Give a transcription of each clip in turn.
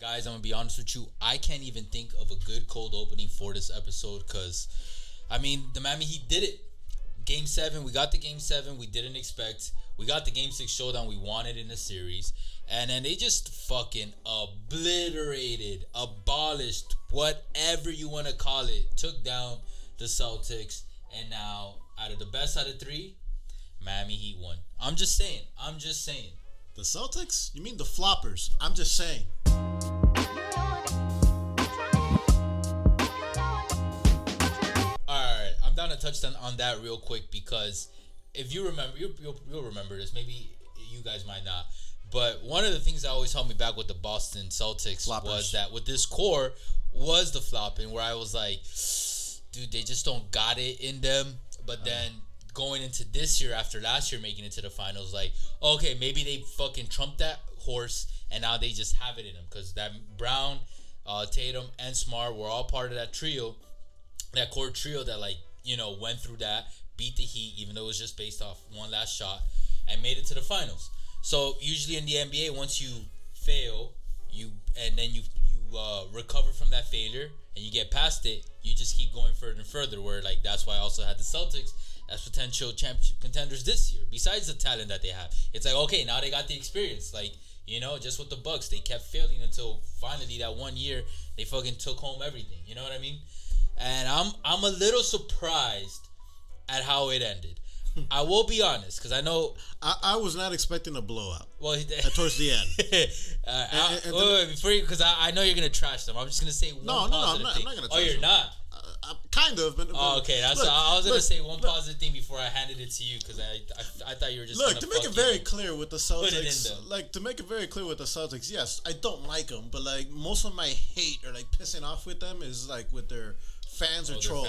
Guys, I'm going to be honest with you. I can't even think of a good cold opening for this episode because, I mean, the Miami Heat did it. Game 7, we got the Game 7 we didn't expect. We got the Game 6 showdown we wanted in the series. And then they just fucking obliterated, abolished, whatever you want to call it. Took down the Celtics. And now, out of the best out of 3, Miami Heat won. I'm just saying. The Celtics? You mean the floppers? I'm just saying. Alright, I'm down to touch on that real quick because if you remember, you'll remember this. Maybe you guys might not. But one of the things that always held me back with the Boston Celtics floppers was that with this core was the flopping, where I was like, dude, they just don't got it in them. But then going into this year after last year making it to the finals, like, okay, maybe they fucking trumped that horse and now they just have it in them because that Brown, Tatum, and Smart were all part of that trio, that core trio that, like, you know, went through that, beat the Heat, even though it was just based off one last shot, and made it to the finals. So usually in the NBA, once you fail, you recover from that failure and you get past it, you just keep going further and further. Where, like, that's why I also had the Celtics as potential championship contenders this year. Besides the talent that they have, it's like, okay, now they got the experience. Like, you know, just with the Bucks, they kept failing until finally that one year they fucking took home everything. You know what I mean? And I'm a little surprised at how it ended. I will be honest, because I know I was not expecting a blowout. Well, towards the end. Wait, before you, because I know you're gonna trash them. I'm just gonna say one positive thing. I'm not gonna. Oh, you're not. Kind of. But, okay. That's look, I was gonna say one positive thing before I handed it to you because I thought you were just. Look, to make it very clear with the Celtics, to make it very clear with the Celtics, yes, I don't like them, but like most of my hate or like pissing off with them is like with their fans or trolls.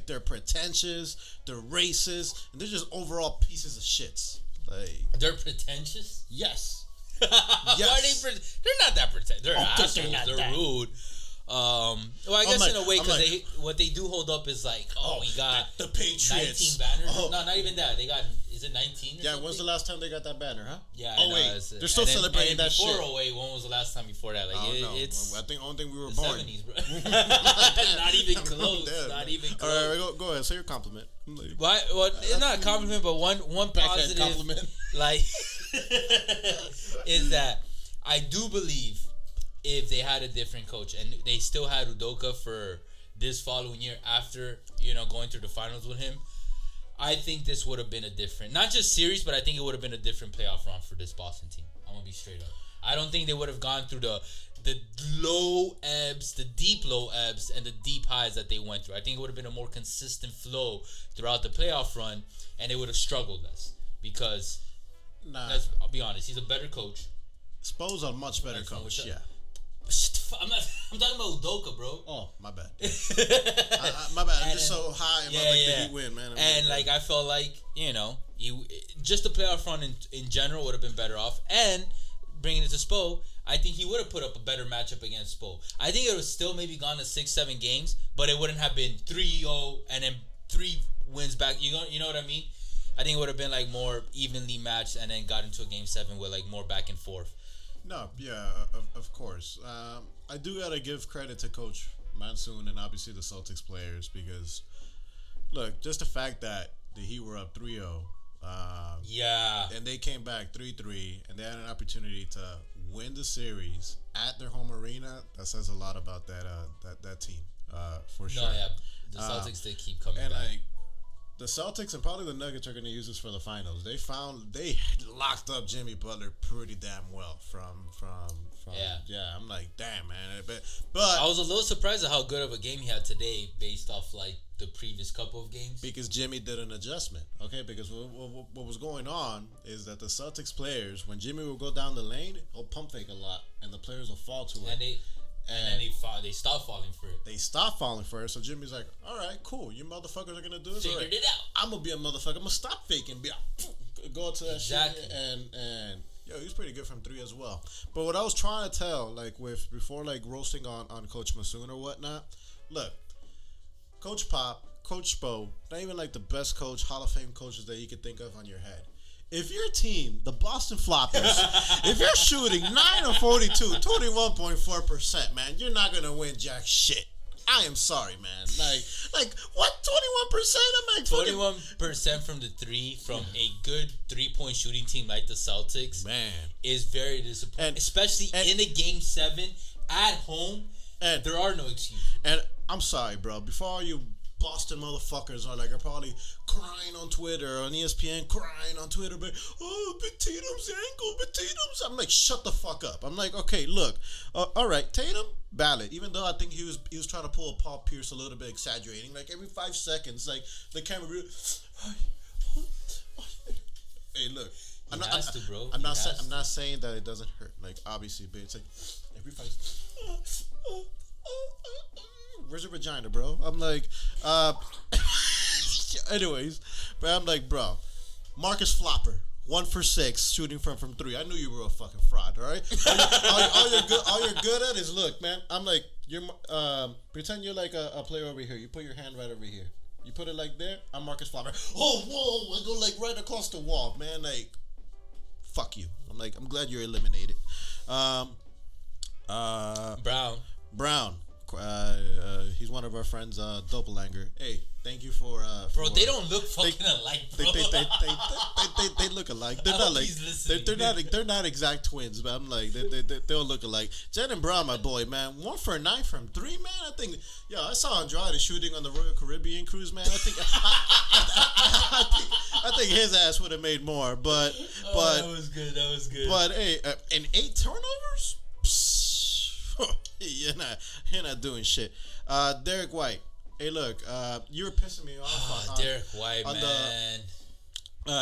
They're pretentious, they're racist, and they're just overall pieces of shits. Like, they're pretentious? Yes. Yes. Why are they're not that pretentious. They're assholes. They're rude. Well, I guess in a way, because what they do hold up is like, we got the Patriots 19 banners. No, not even that. They got, is it 19? Yeah, when's the last time they got that banner, huh? Yeah. They're still celebrating that shit. Before 08, when was the last time before that? Like, it's. I think the only thing we were the born. 70s, bro. Not even close. Not even close. All right, go ahead. Say your compliment. Why? Well, it's not a compliment, but one positive compliment, like, is that I do believe if they had a different coach and they still had Udoka for this following year after, you know, going through the finals with him, I think this would have been a different, not just series, but I think it would have been a different playoff run for this Boston team. I'm gonna be straight up. I don't think they would have gone through the low ebbs, the deep low ebbs, and the deep highs that they went through. I think it would have been a more consistent flow throughout the playoff run, and they would have struggled less because, I'll be honest, he's a better coach. Spo's a much better coach, yeah. I'm talking about Udoka, bro. Oh, my bad. My bad. I'm just so high and the Heat win, man. I felt like, you know, just the playoff run in general would have been better off. And bringing it to Spo, I think he would have put up a better matchup against Spo. I think it would still maybe gone to 6-7 games, but it wouldn't have been 3-0 and then 3 wins back. You know what I mean? I think it would have been like more evenly matched and then got into a game 7 with like more back and forth. No, yeah, of course. I do gotta give credit to Coach Monsoon and obviously the Celtics players because, look, just the fact that the Heat were up 3-0, and they came back 3-3, and they had an opportunity to win the series at their home arena. That says a lot about that team, for sure. No, yeah, the Celtics did keep coming back. Like, the Celtics and probably the Nuggets are going to use this for the finals. They locked up Jimmy Butler pretty damn well from I'm like, damn, man. But I was a little surprised at how good of a game he had today based off like the previous couple of games. Because Jimmy did an adjustment, okay? Because what was going on is that the Celtics players, when Jimmy would go down the lane, he'll pump fake a lot, and the players will fall to it. And then they stopped falling for it. They stopped falling for it. So Jimmy's like, all right, cool. You motherfuckers are going to do this. Figured it out. I'm going to be a motherfucker. I'm going to stop faking. Go to that shit. And yo, he's pretty good from 3 as well. But what I was trying to tell, like, before, like, roasting on Coach Monsoon or whatnot, look, Coach Pop, Coach Spo, not even, like, the best coach, Hall of Fame coaches that you could think of on your head. if your team, the Boston Floppers, if you're shooting 9 of 42, 21.4%, man, you're not gonna win jack shit. I am sorry, man. Like what? 21%? I'm like 21% from the three from a good 3-point shooting team like the Celtics, man, is very disappointing, especially in a game 7 at home. And there are no excuses. And I'm sorry, bro. Before all you Boston motherfuckers are probably crying on Twitter, on ESPN, crying on Twitter, but Tatum's ankle, Tatum's. I'm like, shut the fuck up. I'm like, okay, look, all right, Tatum, valid. Even though I think he was trying to pull a Paul Pierce a little bit, exaggerating. Like every 5 seconds, like the camera. Hey, look. I'm not saying that it doesn't hurt. Like obviously, but it's like every 5. Where's your vagina, bro? I'm like, anyways, but I'm like, bro, Marcus Flopper, 1 for 6, shooting from 3. I knew you were a fucking fraud, all right? All you're good at is look, man. I'm like, you're pretend you're like a player over here. You put your hand right over here. You put it like there. I'm Marcus Flopper. Oh, whoa! I go like right across the wall, man. Like, fuck you. I'm like, I'm glad you're eliminated. Brown. He's one of our friends, Doppelganger. Hey, thank you for. Bro, they don't look fucking alike, bro. They look alike. They're not like they're not exact twins, but I'm like they'll look alike. Jaylen Brown, my boy, man, 1 for 9 from 3, man. I think, I saw Andrade shooting on the Royal Caribbean cruise, man. I think his ass would have made more, but that was good. But hey, and 8 turnovers. You're not doing shit. Derek White. Hey, look. You were pissing me off. Derek White, man.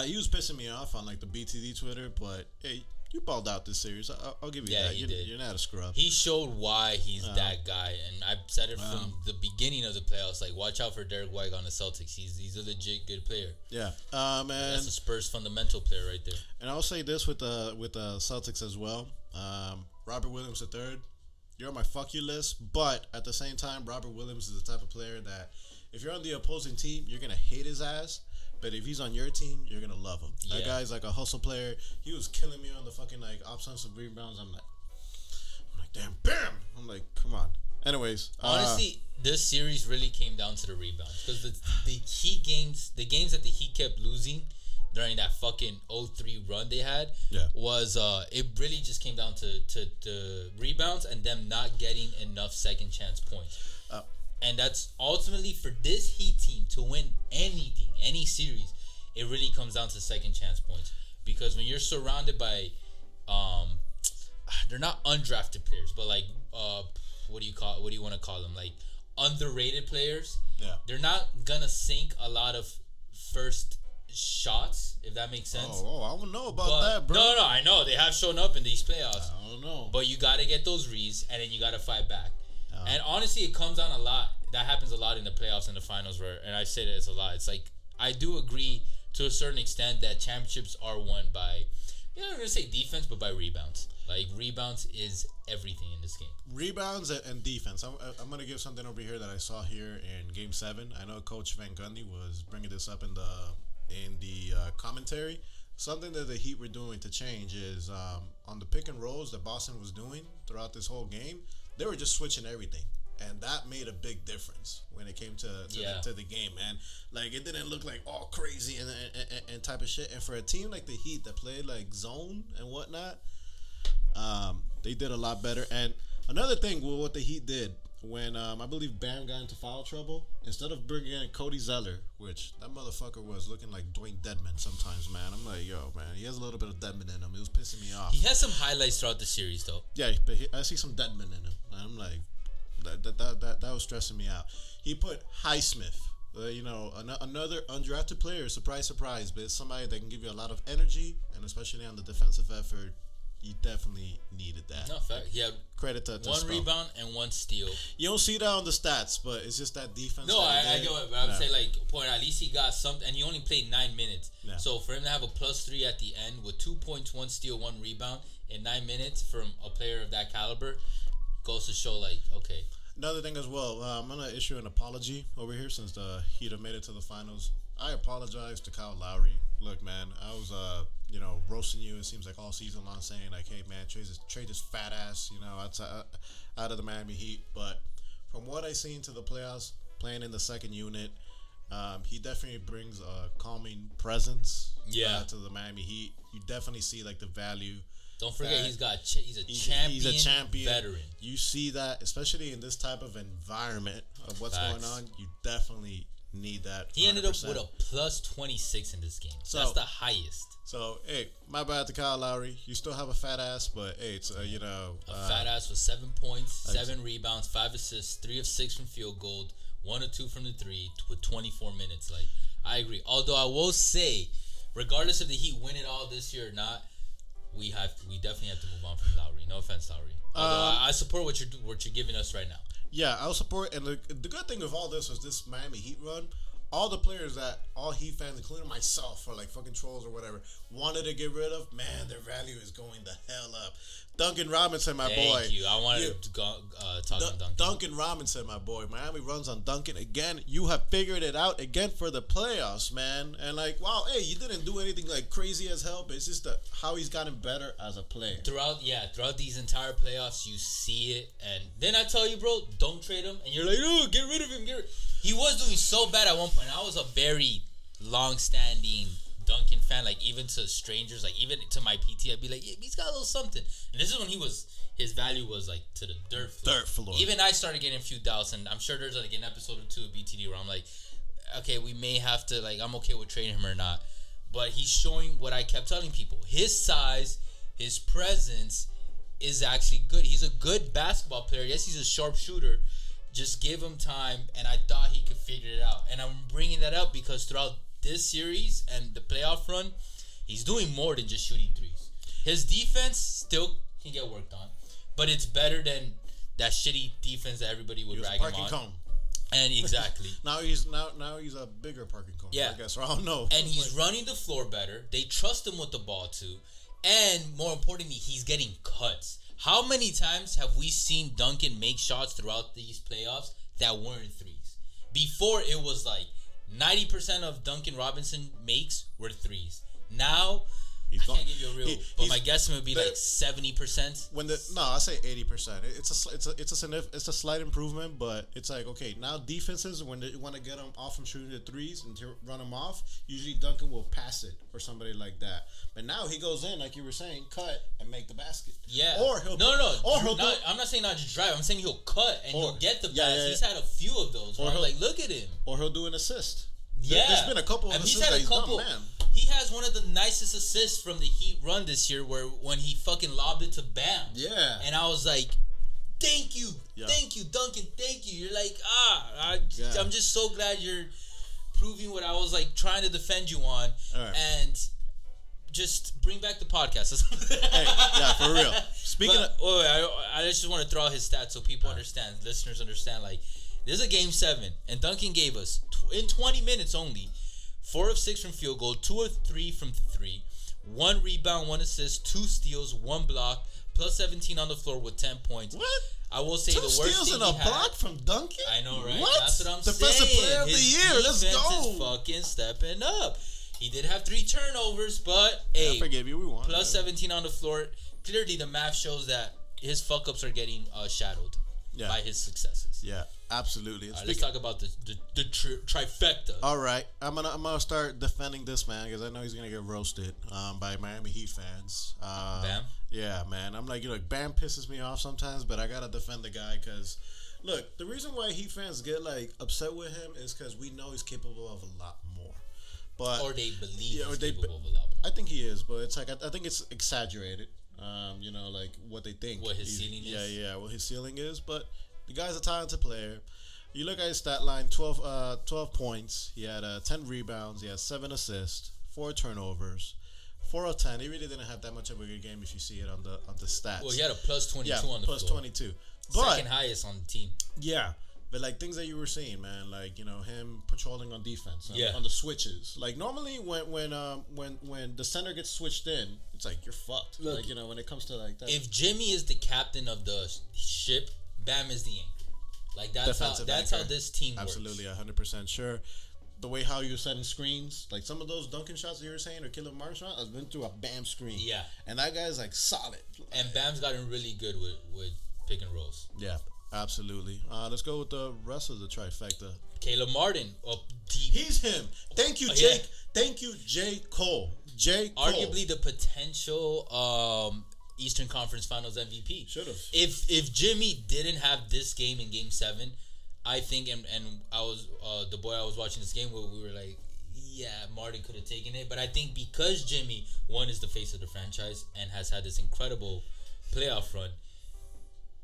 He was pissing me off on like the BTD Twitter, but hey, you balled out this series. I'll give you that. You're not a scrub. He showed why he's that guy, and I said it from the beginning of the playoffs. Like, watch out for Derek White on the Celtics. He's a legit good player. Yeah. Man. That's a Spurs fundamental player right there. And I'll say this with the Celtics as well. Robert Williams III. You're on my fuck you list, but at the same time, Robert Williams is the type of player that if you're on the opposing team, you're gonna hate his ass. But if he's on your team, you're gonna love him. Yeah. That guy's like a hustle player. He was killing me on the fucking like offensive rebounds. I'm like, damn, bam! I'm like, come on. Anyways, honestly, this series really came down to the rebounds because the Heat games, the games that the Heat kept losing during that fucking 0-3 run they had, was it really just came down to rebounds and them not getting enough second chance points. And that's ultimately for this Heat team to win anything, any series, it really comes down to second chance points. Because when you're surrounded by, they're not undrafted players, but like, what do you want to call them? Like underrated players. Yeah. They're not gonna sink a lot of first shots, if that makes sense. I don't know about that, bro. No, I know they have shown up in these playoffs. I don't know, but you got to get those reads, and then you got to fight back. And honestly, it comes down a lot. That happens a lot in the playoffs and the finals, and I say that it's a lot. It's like I do agree to a certain extent that championships are won by, I'm not gonna say defense, but by rebounds. Like rebounds is everything in this game. Rebounds and defense. I'm gonna give something over here that I saw here in Game 7. I know Coach Van Gundy was bringing this up in the commentary. Something that the Heat were doing to change is on the pick and rolls that Boston was doing throughout this whole game. They were just switching everything, and that made a big difference when it came to the game, man. Like it didn't look like all crazy and type of shit. And for a team like the Heat that played like zone and whatnot, they did a lot better. And another thing with what the Heat did when I believe Bam got into foul trouble, instead of bringing in Cody Zeller, which that motherfucker was looking like Dwayne Dedman sometimes, man. I'm like, yo, man, he has a little bit of Dedman in him. It was pissing me off. He has some highlights throughout the series, though. Yeah, but I see some Dedman in him. I'm like, that was stressing me out. He put Highsmith, another undrafted player. Surprise, surprise, but it's somebody that can give you a lot of energy, and especially on the defensive effort. You definitely needed that. No, fact. Yeah. Credit to one rebound and 1 steal. You don't see that on the stats, but it's just that defense. No, I get it. But I'm saying, like, point, at least he got something, and he only played 9 minutes. Yeah. So for him to have a +3 at the end with 2 points, 1 steal, 1 rebound in 9 minutes from a player of that caliber goes to show, like, okay. Another thing as well, I'm going to issue an apology over here since the Heat have made it to the finals. I apologize to Kyle Lowry. look, man, I was roasting you. It seems like all season long, saying like, hey, man, trade this fat ass, out of the Miami Heat. But from what I seen to the playoffs, playing in the second unit, he definitely brings a calming presence. To the Miami Heat. You definitely see like the value. Don't forget, he's a champion veteran. You see that, especially in this type of environment of what's going on. You definitely need that. He 100%. Ended up with a plus 26 in this game. So that's the highest. So, hey, my bad to Kyle Lowry. You still have a fat ass, but hey, it's a fat ass with 7 points, 7 rebounds, 5 assists, 3 of 6 from field goal, 1 of 2 from the 3 with 24 minutes. Like, I agree. Although I will say, regardless if the Heat win it all this year or not, we definitely have to move on from Lowry. No offense, Lowry. Although I support what you're giving us right now. Yeah, I'll support. And the good thing of all this was this Miami Heat run. All the players that all Heat fans, including myself, or like fucking trolls or whatever, wanted to get rid of, man, their value is going the hell up. Duncan Robinson, my boy. Thank you. I wanted to talk on Duncan. Duncan Robinson, my boy. Miami runs on Duncan again. You have figured it out again for the playoffs, man. And like, wow, hey, you didn't do anything like crazy as hell, but it's just how he's gotten better as a player. Throughout these entire playoffs, you see it. And then I tell you, bro, don't trade him. And you're like, oh, get rid of him. He was doing so bad at one point. I was a very long-standing Duncan fan, like even to strangers, like even to my PT, I'd be like, yeah, he's got a little something. And this is when his value was like to the dirt floor. Even I started getting a few doubts, and I'm sure there's like an episode or 2 of BTD where I'm like, okay, we may have to, like, I'm okay with trading him or not. But he's showing what I kept telling people. His size, his presence is actually good. He's a good basketball player. Yes, he's a sharpshooter. Just give him time, and I thought he could figure it out. And I'm bringing that up because throughout this series and the playoff run, he's doing more than just shooting threes. His defense still can get worked on, but it's better than that shitty defense that everybody would rag him on. Cone. And exactly. now he's a bigger parking cone. Yeah, I guess. Or I don't know. And he's running the floor better. They trust him with the ball too, and more importantly, he's getting cuts. How many times have we seen Duncan make shots throughout these playoffs that weren't threes? Before, it was like 90% of Duncan Robinson makes were threes. Now, I can't give you a real, but my guesstimate would be like 70%. I say 80%. It's a slight improvement, but it's like, okay, now defenses, when they want to get them off from shooting the threes and to run them off, usually Duncan will pass it or somebody like that. But now he goes in, like you were saying, cut and make the basket. Yeah. Or he'll I'm not saying not just drive. I'm saying he'll cut and he'll get the pass. Yeah. He's had a few of those. Or like, look at him. Or he'll do an assist. Yeah. There's been a couple of assists that he's done, man. He has one of the nicest assists from the Heat run this year when he fucking lobbed it to Bam. Yeah. And I was like, thank you, Duncan, thank you. You're like, I'm just so glad you're proving what I was like trying to defend you on. Right. And just bring back the podcast. Hey, yeah, for real. I just want to throw out his stats so people understand, listeners understand, like, this is a game 7, and Duncan gave us, in 20 minutes only, 4 of 6 from field goal, 2 of 3 from 3, 1 rebound, 1 assist, 2 steals, 1 block, plus 17 on the floor with 10 points. What? I will say the worst thing he had. 2 steals and a block from Duncan? I know, right? What? That's what I'm Defensive saying. Player of the Year. Let's go. Is fucking stepping up. He did have 3 turnovers, but hey, I forgive you. We won. Plus 17 on the floor. Clearly, the math shows that his fuck ups are getting shadowed by his successes. Yeah, absolutely. All right, let's talk about the trifecta. All right, I'm gonna start defending this man because I know he's gonna get roasted by Miami Heat fans. Bam. Yeah, man. I'm like, Bam pisses me off sometimes, but I gotta defend the guy because, look, the reason why Heat fans get like upset with him is because we know he's capable of a lot more. Or they believe he's capable of a lot more. I think he is, but it's like I think it's exaggerated. Like what they think. What his ceiling is. Yeah, what his ceiling is. But the guy's a talented player. You look at his stat line: 12 points. He had 10 rebounds. He had 7 assists, 4 turnovers, 4 of 10. He really didn't have that much of a good game if you see it on the stats. Well, he had a plus 22 on the plus floor. 22. Second highest on the team. Yeah. But like things that you were saying, man, like him patrolling on defense, on the switches. Like normally when the center gets switched in, it's like you're fucked. Look, like when it comes to like that. If Jimmy is the captain of the ship, Bam is the anchor. Like that's how this team works. Absolutely, 100% sure. the way how you're setting screens, like some of those dunking shots that you were saying or killing mark shots, I've been through a Bam screen. Yeah. And that guy's like solid. And Bam's gotten really good with pick and rolls. Yeah, absolutely. Let's go with the rest of the trifecta. Caleb Martin up deep. He's him. Thank you, Jake. Yeah. Thank you, J. Cole. Arguably the potential Eastern Conference Finals MVP. Should have. If Jimmy didn't have this game in Game 7, I think, and I was the boy I was watching this game with, we were like, yeah, Martin could have taken it. But I think because Jimmy, one, is the face of the franchise and has had this incredible playoff run,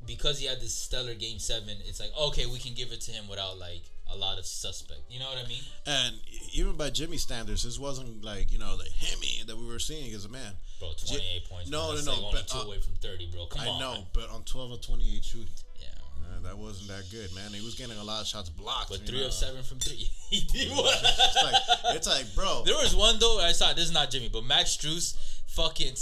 because he had this stellar Game 7, it's like, okay, we can give it to him without like a lot of suspect. You know what I mean? And even by Jimmy's standards, this wasn't like, the Hemi that we were seeing as a man. Bro, 28 points. No. Like only 2 away from 30, bro. Come on. I know, but on 12 of 28 shooting. Yeah. That wasn't that good, man. He was getting a lot of shots blocked. But 3 of 7 from 3. He did it's like, bro. There was one, though, I saw, this is not Jimmy, but Max Strus fucking...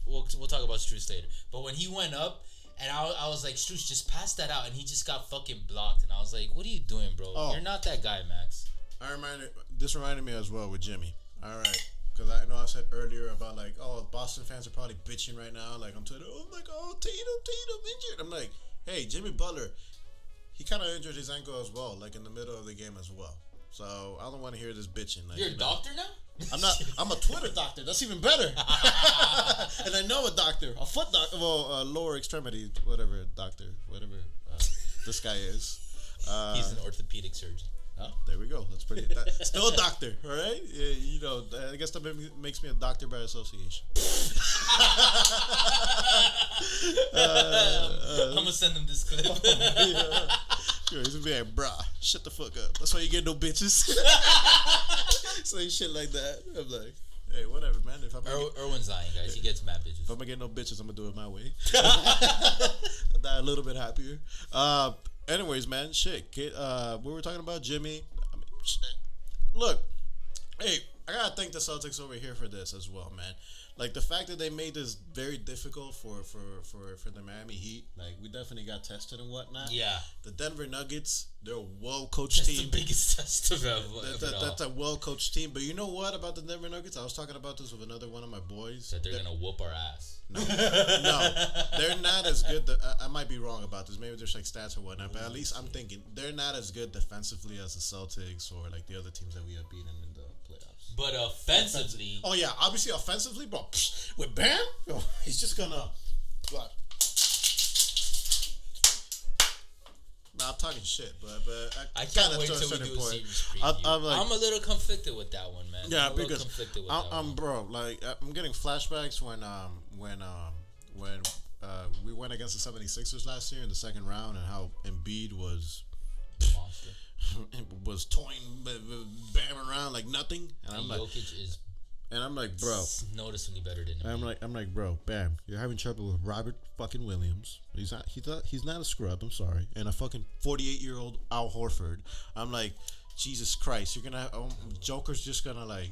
We'll talk about Strus later. But when he went up, and I was like, Strus, just pass that out. And he just got fucking blocked. And I was like, what are you doing, bro? Oh. You're not that guy, Max. This reminded me as well with Jimmy. All right. Because I know I said earlier about like, Boston fans are probably bitching right now. Like on Twitter, Tatum injured. I'm like, hey, Jimmy Butler, he kind of injured his ankle as well, like in the middle of the game as well. So I don't want to hear this bitching. Like, You're a doctor now? I'm not. I'm a Twitter doctor. That's even better. And I know a doctor, a foot doctor, lower extremity, whatever this guy is. He's an orthopedic surgeon. Oh, there we go. That's pretty. Still a doctor, all right? Yeah, I guess that makes me a doctor by association. I'm gonna send him this clip. Sure, he's gonna be like, bruh, shut the fuck up. That's why you get no bitches. Say shit like that. I'm like, hey, whatever, man. If Irwin's lying, guys. He gets mad bitches. If I'm gonna get no bitches, I'm gonna do it my way. I die a little bit happier. Anyways, man, shit. We were talking about Jimmy. I mean, shit. Look, hey, I gotta thank the Celtics over here for this as well, man. Like the fact that they made this very difficult for the Miami Heat. Like we definitely got tested and whatnot. Yeah. The Denver Nuggets, they're a well-coached team. That's the biggest test of That's a well-coached team. But you know what about the Denver Nuggets? I was talking about this with another one of my boys. That they're gonna whoop our ass. No, they're not as good. I might be wrong about this. Maybe there's like stats or whatnot. But at least I'm thinking they're not as good defensively as the Celtics or like the other teams that we have beaten in the playoffs. But offensively, oh yeah, obviously offensively, bro. With Bam, he's just gonna. What? Nah, I'm talking shit, but I can't wait till we do a series preview. I'm a little conflicted with that one, man. Yeah, because bro, like I'm getting flashbacks when we went against the 76ers last year in the second round and how Embiid was monster. was toying Bam around like nothing, and I'm like, Jokic is. And I'm like, bro, noticeably better than him. I'm like, bro, Bam, you're having trouble with Robert fucking Williams. He's not a scrub. I'm sorry. And a fucking 48-year-old Al Horford. I'm like, Jesus Christ, you're gonna Joker's just gonna like.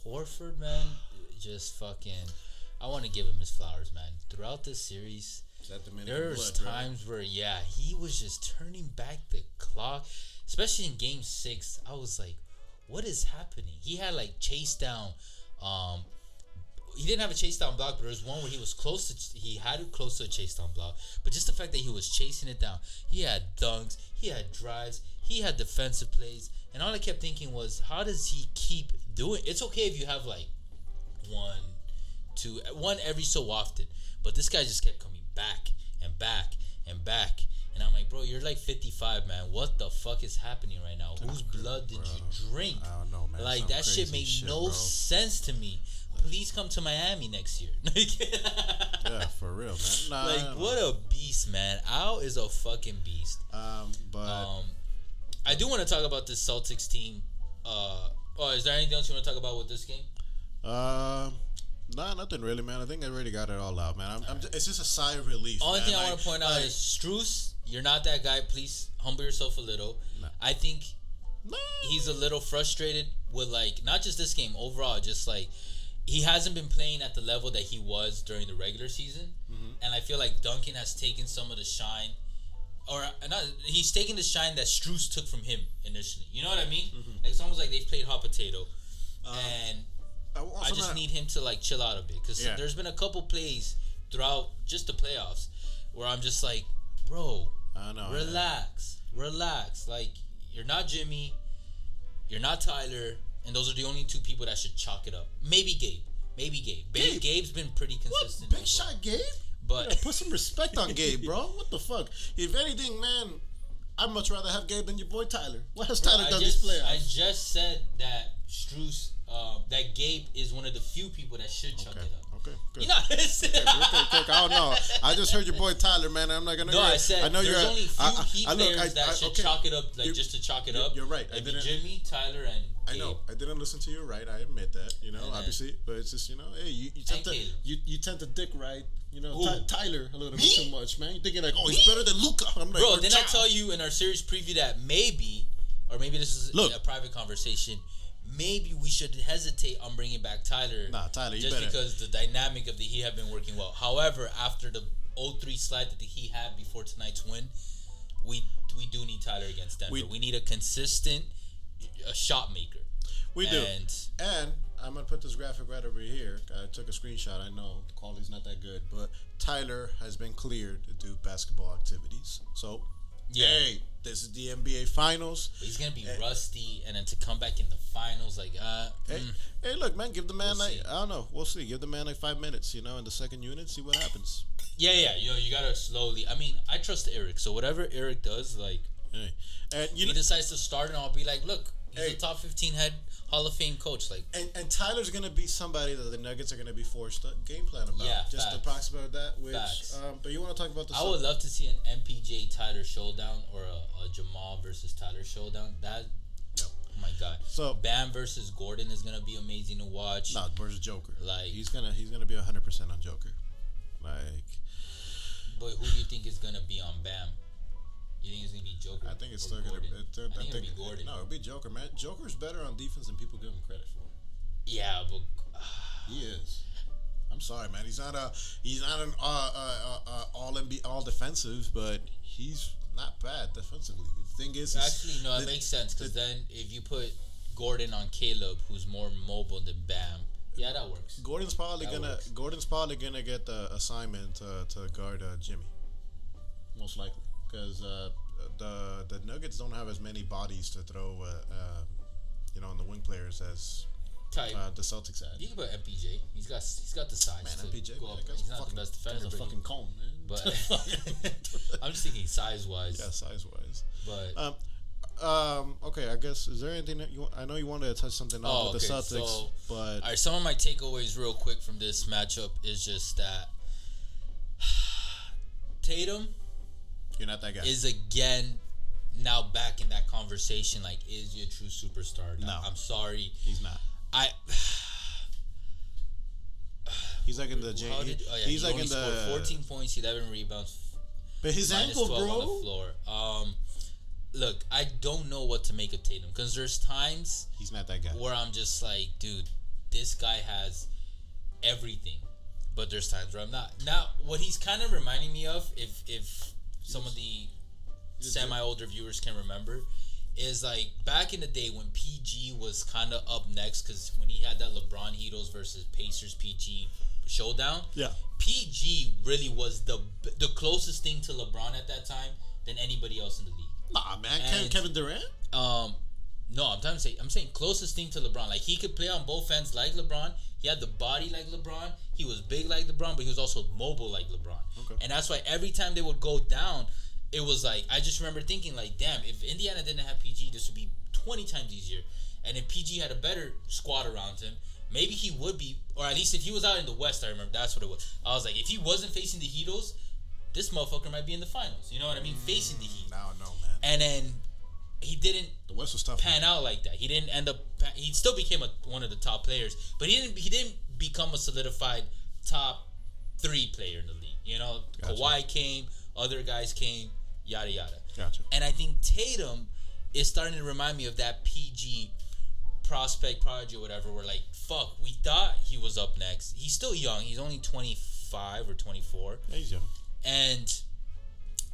Horford, man, just fucking. I want to give him his flowers, man. Throughout this series, there's times where he was just turning back the clock, especially in Game 6. I was like, what is happening? He had like chase down. He didn't have a chase down block, but there was one where he was close to. He had it close to a chase down block, but just the fact that he was chasing it down, he had dunks, he had drives, he had defensive plays, and all I kept thinking was, how does he keep doing? It's okay if you have like one every so often, but this guy just kept coming back and back and back. And I'm like, bro, you're like 55, man. What the fuck is happening right now? Whose blood did you drink? I don't know, man. Like, that shit made no sense to me. Please come to Miami next year. Yeah, for real, man. What a beast, man. Al is a fucking beast. But I do want to talk about this Celtics team. Is there anything else you want to talk about with this game? Nah, nothing really, man. I think I already got it all out, man. It's just a sigh of relief. Only thing I want to point out is Strus. You're not that guy. Please humble yourself a little. Nah. I think he's a little frustrated with like not just this game overall. Just like he hasn't been playing at the level that he was during the regular season, and I feel like Duncan has taken some of the shine he's taking the shine that Strus took from him initially. You know what I mean? Mm-hmm. Like, it's almost like they've played hot potato, and I just need him to like chill out a bit because there's been a couple plays throughout just the playoffs where I'm just like, bro, relax. Like, you're not Jimmy, you're not Tyler, and those are the only two people that should chalk it up. Maybe Gabe. Gabe's been pretty consistent. What? Big shot Gabe? But put some respect on Gabe, bro. What the fuck? If anything, man, I'd much rather have Gabe than your boy Tyler. What has Tyler done this playoffs? I just said that Strus, that Gabe is one of the few people that should chuck it up. Okay, good. You know, I don't know. I just heard your boy Tyler, man. I'm not gonna. No, I said there's only few Heat players that should chalk it up, like just to chalk it up. You're right. It'd be Jimmy, Tyler, and Gabe. I know. I didn't listen to you right. I admit that. You know, obviously, but it's just, you know, hey, you tend to dick right. You know, Tyler a little bit too much, man. You're thinking like, oh, he's better than Luka. I'm like, bro, didn't I tell you in our series preview that maybe this is a private conversation, maybe we should hesitate on bringing back Tyler. Nah, Tyler, just because the dynamic of the Heat have been working well. However, after the 0-3 slide that the Heat had before tonight's win, we do need Tyler against Denver. We need a consistent shot maker. We do. And I'm going to put this graphic right over here. I took a screenshot. I know the quality's not that good, but Tyler has been cleared to do basketball activities. So, hey, this is the NBA Finals. But he's going to be rusty, and then to come back in the finals, like, Hey, look, man, give the man, I don't know. We'll see. Give the man like 5 minutes, you know, in the second unit, see what happens. Yeah. You got to slowly. I mean, I trust Erik. So whatever Erik does, like, and he decides to start, and I'll be like, look, he's a top 15 head Hall of Fame coach. Like, and Tyler's gonna be somebody that the Nuggets are gonna be forced to game plan about. Yeah, just to approximate that. Which, but you want to talk about the? I would love to see an MPJ Tyler showdown or a Jamal versus Tyler showdown. That, oh my god. So Bam versus Gordon is gonna be amazing to watch. No, versus Joker. Like, he's gonna be 100% on Joker. Like, but who do you think is gonna be on Bam? You think it's going to be Joker? I think it's still going to be... I think it'll be Gordon. No, it'll be Joker, man. Joker's better on defense than people give him credit for. Yeah, but... he is. I'm sorry, man. He's not an all defensive, but he's not bad defensively. The thing is... Actually, no, it makes sense, because then if you put Gordon on Caleb, who's more mobile than Bam, yeah, that works. Gordon's probably gonna get the assignment to guard Jimmy. Most likely. Because the Nuggets don't have as many bodies to throw, in the wing players as the Celtics had. You can put MPJ. He's got the size. Man, MPJ. Go up. He's not the best defender. He's a fucking cone, man. But I'm just thinking size wise. Yeah, size wise. But okay. I guess is there anything that I know you wanted to touch something on with the Celtics, but all right. Some of my takeaways, real quick, from this matchup is just that Tatum. You're not that guy. Is again now back in that conversation. Like, is he a true superstar? No, I'm sorry, he's not. He's like in the he's like in the 14 points, 11 rebounds. But his ankle, bro. On the floor. Look, I don't know what to make of Tatum because there's times he's not that guy where I'm just like, dude, this guy has everything, but there's times where I'm not. Now, what he's kind of reminding me of, if some of the semi-older viewers can remember, is like back in the day when PG was kind of up next, because when he had that LeBron Heatles versus Pacers PG showdown, PG really was the closest thing to LeBron at that time than anybody else in the league. Nah, man, Kevin Durant? No, I'm saying closest thing to LeBron. Like, he could play on both ends like LeBron. He had the body like LeBron. He was big like LeBron, but he was also mobile like LeBron. Okay. And that's why every time they would go down, it was like, I just remember thinking, like, damn, if Indiana didn't have PG, this would be 20 times easier. And if PG had a better squad around him, maybe he would be, or at least if he was out in the West, I remember that's what it was. I was like, if he wasn't facing the Heatles, this motherfucker might be in the finals. You know what I mean? Facing the Heat. No, man. And then he didn't the West was tough, pan out like that. He didn't end up. He still became one of the top players, but he didn't become a solidified top 3 player in the league. You know, gotcha. Kawhi came, other guys came, yada yada. Gotcha. And I think Tatum is starting to remind me of that PG prospect prodigy or whatever. Where like, fuck, we thought he was up next. He's still young. He's only 25 or 24. Yeah, he's young.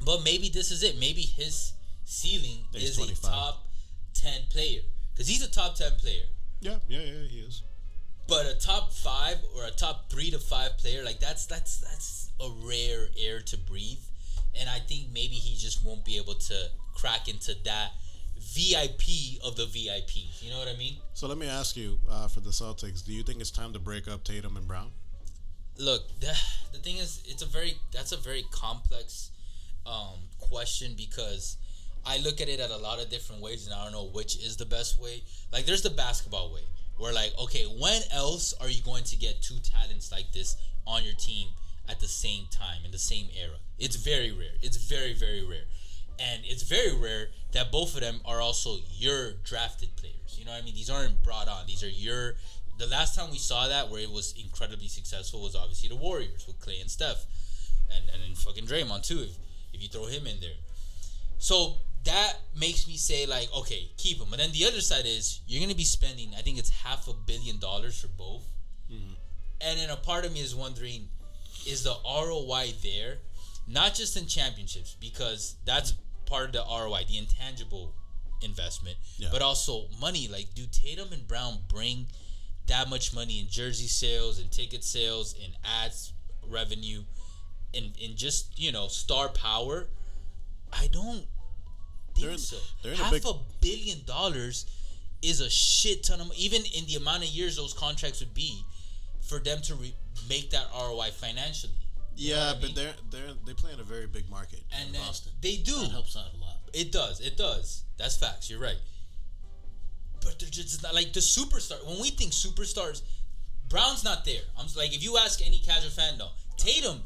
But maybe this is it. Maybe his ceiling is 25. a top 10 player. Because he's a top 10 player. Yeah, he is. But a top 5 or a top 3 to 5 player, like that's a rare air to breathe. And I think maybe he just won't be able to crack into that VIP of the VIPs. You know what I mean? So let me ask you, for the Celtics, do you think it's time to break up Tatum and Brown? Look, the thing is, that's a very complex question, because I look at it at a lot of different ways, and I don't know which is the best way. Like, there's the basketball way, where like, okay, when else are you going to get two talents like this on your team at the same time in the same era? It's very rare. It's very, very rare. And it's very rare that both of them are also your drafted players. You know what I mean? These aren't brought on. These are your... The last time we saw that where it was incredibly successful was obviously the Warriors with Klay and Steph. And then fucking Draymond too, if you throw him in there. So that makes me say, like, okay, keep him. But then the other side is you're going to be spending, I think it's $500 million for both. Mm-hmm. And then a part of me is wondering, is the ROI there? Not just in championships, because that's part of the ROI, the intangible investment, but also money. Like, do Tatum and Brown bring that much money in jersey sales and ticket sales and ads revenue and just, you know, star power? I don't think so. $500 million is a shit ton of money, even in the amount of years those contracts would be for them to make that ROI financially. Yeah, but they play in a very big market in Boston. They do. That helps out a lot. It does. That's facts. You're right. But they're just not like the superstar. When we think superstars, Brown's not there. I'm like, if you ask any casual fan, no. Tatum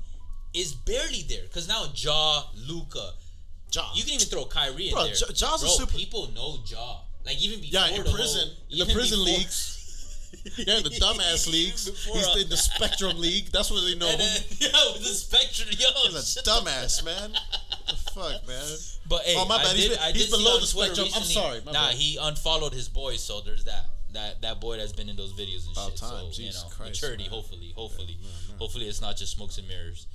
is barely there because now Luka. You can even throw Kyrie in there. Ja's a super. People know Ja. Like, even before in the prison leagues. Yeah, in the dumbass leagues. He's in the Spectrum League. That's what they know him. With the Spectrum. He's a dumbass, man. The fuck, man. But hey, my bad. He's below the spectrum. Recently. I'm sorry. Nah, he unfollowed his boys, so there's that boy that's been in those videos and about shit. Time. So, Jesus Christ, maturity, man. hopefully it's not just smokes and mirrors.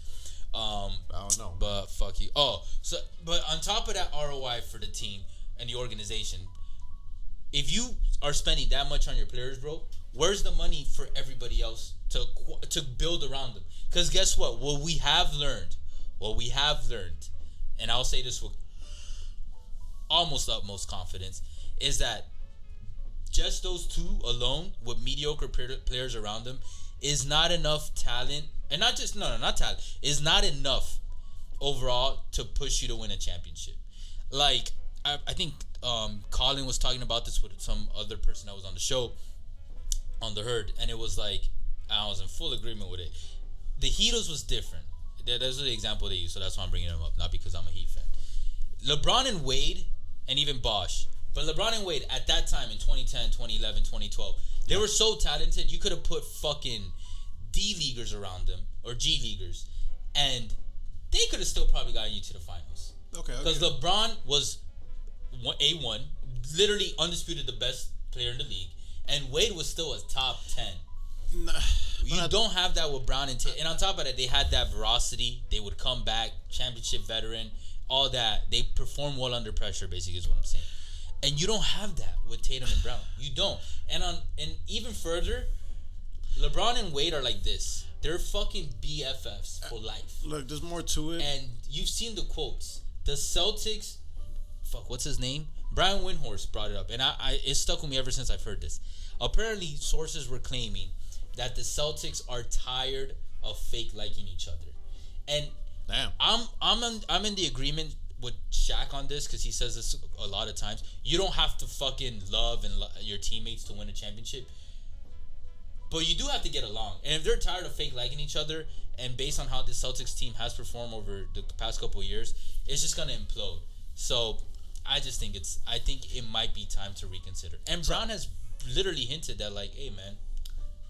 I don't know. But fuck you. But on top of that ROI for the team and the organization, if you are spending that much on your players, bro, where's the money for everybody else to build around them? Because guess what? What we have learned, and I'll say this with almost utmost confidence, is that just those two alone with mediocre players around them is not enough talent, and not talent, is not enough overall to push you to win a championship. Like, I think Colin was talking about this with some other person that was on the show, on the herd, and it was like, I was in full agreement with it. The Heatles was different. That's the example they use, so that's why I'm bringing them up, not because I'm a Heat fan. LeBron and Wade, and even Bosh, but LeBron and Wade at that time in 2010, 2011, 2012, they were so talented, you could have put fucking D-leaguers around them, or G-leaguers, and they could have still probably gotten you to the finals. Okay. Because LeBron was A1, literally undisputed the best player in the league, and Wade was still a top 10. You don't have that with Brown and Tatum. And on top of that, they had that veracity. They would come back, championship veteran, all that. They perform well under pressure, basically, is what I'm saying. And you don't have that with Tatum and Brown. You don't. And even further, LeBron and Wade are like this. They're fucking BFFs for life. Look, there's more to it. And you've seen the quotes. The Celtics, what's his name? Brian Windhorst brought it up. And it stuck with me ever since I've heard this. Apparently, sources were claiming that the Celtics are tired of fake liking each other. And damn, I'm in the agreement with Shaq on this, because he says this a lot of times. You don't have to fucking love your teammates to win a championship, but you do have to get along. And if they're tired of fake liking each other, and based on how the Celtics team has performed over the past couple of years, it's just gonna implode. So I think it might be time to reconsider. And Brown has literally hinted that, like, hey man,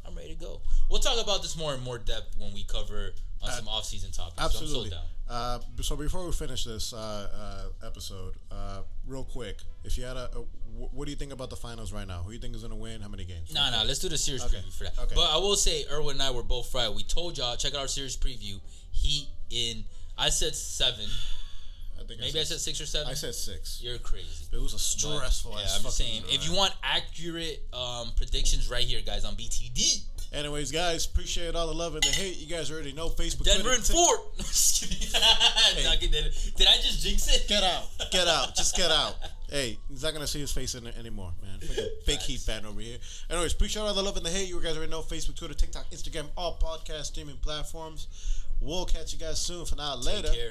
I'm ready to go. We'll talk about this more in more depth when we cover on some off-season topics. Absolutely. So I'm so down. So before we finish this episode, real quick, if you had what do you think about the finals right now? Who do you think is going to win? How many games? Nah, let's do the series preview for that. Okay. But I will say, Erwin and I were both right. We told y'all, check out our series preview. I said 7. think maybe I said 6 or 7. I said 6. You're crazy. But it was a stressful. Yeah, I'm just saying. If you want accurate predictions, right here, guys, on BTD. Anyways, guys, appreciate all the love and the hate. You guys already know Facebook. Denver Twitter, and Fort. Hey. Did I just jinx it? Get out, just get out. Hey, he's not gonna see his face anymore, man. Fake Heat fan over here. Anyways, appreciate all the love and the hate. You guys already know Facebook, Twitter, TikTok, Instagram, all podcast streaming platforms. We'll catch you guys soon. For now, later. Take care.